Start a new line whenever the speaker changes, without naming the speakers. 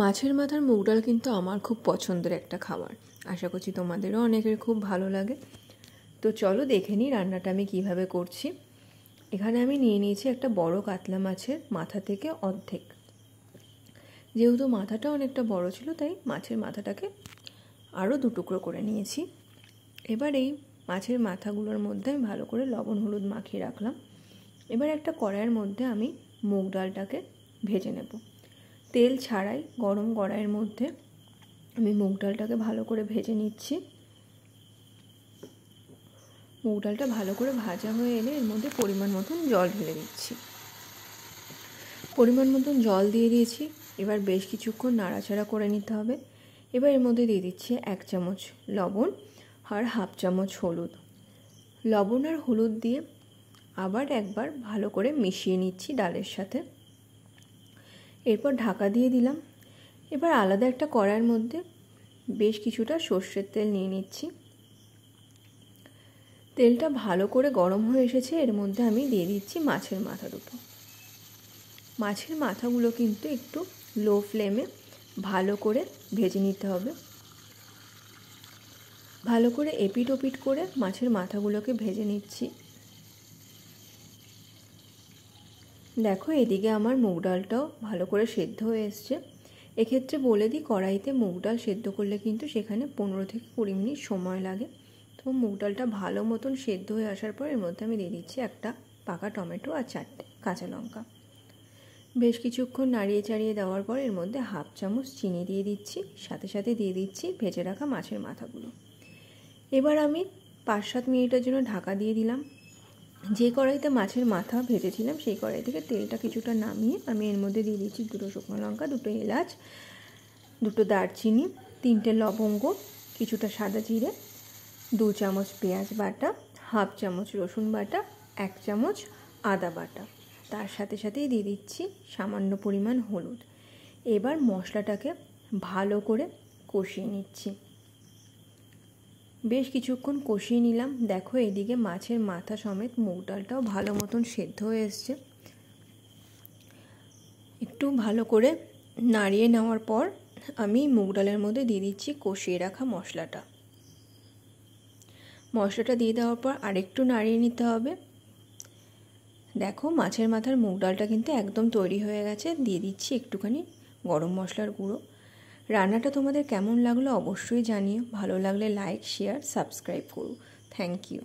মাছের মাথার মুগ ডাল কিন্তু আমার খুব পছন্দের একটা খাবার। আশা করছি তোমাদেরও অনেকের খুব ভালো লাগে। তো চলো দেখে নিই রান্নাটা আমি কিভাবে করছি। এখানে আমি নিয়ে নিয়েছি একটা বড় কাতলা মাছের মাথা থেকে অর্ধেক। যেহেতু মাথাটা অনেকটা বড় ছিল তাই মাছের মাথাটাকে আরও 2 টুকরো করে নিয়েছি। এবার এই মাছের মাথাগুলোর মধ্যে আমি ভালো করে লবণ হলুদ মাখিয়ে রাখলাম। এবার একটা কড়াইয়ের মধ্যে আমি মুগ ডালটাকে ভেজে নেব। তেল ছাড়াই গরম কড়াইয়ের মধ্যে আমি মুগ ডালটাকে ভালো করে ভেজে নিচ্ছি। মুগ ডালটা ভালো করে ভাজা হয়ে এলে এর মধ্যে পরিমাণ মতন জল ঢেলে দিচ্ছি। পরিমাণ মতন জল দিয়ে দিয়েছি। এবার বেশ কিছুক্ষণ নাড়াচাড়া করে নিতে হবে। এবার এর মধ্যে দিয়ে দিচ্ছি 1 চামচ লবণ আর হাফ চামচ হলুদ। লবণ আর হলুদ দিয়ে আবার একবার ভালো করে মিশিয়ে নিচ্ছি ডালের সাথে। এরপর ঢাকা দিয়ে দিলাম। এবার আলাদা একটা কড়াইয়ের মধ্যে বেশ কিছুটা সর্ষের তেল নিয়ে নিচ্ছি। তেলটা ভালো করে গরম হয়ে এসেছে। এর মধ্যে আমি দিয়ে দিচ্ছি মাছের মাথা দুটো। মাছের মাথাগুলো কিন্তু একটু লো ফ্লেমে ভালো করে ভেজে নিতে হবে। ভালো করে এপিট ওপিট করে মাছের মাথাগুলোকে ভেজে নিচ্ছি। দেখো এদিকে আমার মুগ ডালটাও ভালো করে সেদ্ধ হয়ে এসছে। এক্ষেত্রে বলে দিই, কড়াইতে মুগ ডাল সেদ্ধ করলে কিন্তু সেখানে 15 থেকে 20 মিনিট সময় লাগে। তো মুগ ডালটা ভালো মতন সেদ্ধ হয়ে আসার পর এর মধ্যে আমি দিয়ে দিচ্ছি একটা পাকা টমেটো আর 4টে কাঁচা লঙ্কা। বেশ কিছুক্ষণ নাড়িয়ে চাড়িয়ে দেওয়ার পর এর মধ্যে হাফ চামচ চিনি দিয়ে দিচ্ছি। সাথে সাথে দিয়ে দিচ্ছি ভেজে রাখা মাছের মাথাগুলো। এবার আমি 5-7 মিনিটের জন্য ঢাকা দিয়ে দিলাম। যে কড়াইতে মাছের মাথা ভেজেছিলাম সেই কড়াই থেকে তেলটা কিছুটা নামিয়ে আমি এর মধ্যে দিয়ে দিচ্ছি 2 শুকনো লঙ্কা, 2 এলাচ, 2 দারচিনি, 3টে লবঙ্গ, কিছুটা সাদা জিরে, 2 চামচ পেঁয়াজ বাটা, হাফ চামচ রসুন বাটা, 1 চামচ আদা বাটা। তার সাথে সাথেই দিয়ে দিচ্ছি সামান্য পরিমাণ হলুদ। এবার মশলাটাকে ভালো করে কষিয়ে নিচ্ছি। বেশ কিছুক্ষণ কষিয়ে নিলাম। দেখো এদিকে মাছের মাথা সমেত মুগ ডালটাও ভালো মতন সেদ্ধ হয়ে এসছে। একটু ভালো করে নাড়িয়ে নেওয়ার পর আমি মুগ ডালের মধ্যে দিয়ে দিচ্ছি কষিয়ে রাখা মশলাটা। মশলাটা দিয়ে দেওয়ার পর আরেকটু নাড়িয়ে নিতে হবে। দেখো মাছের মাথার মুগ ডালটা কিন্তু একদম তৈরি হয়ে গেছে। দিয়ে দিচ্ছি একটুখানি গরম মশলার গুঁড়ো। রান্নাটা তোমাদের কেমন লাগলো অবশ্যই জানিও। ভালো লাগলে লাইক, শেয়ার, সাবস্ক্রাইব করো। Thank you.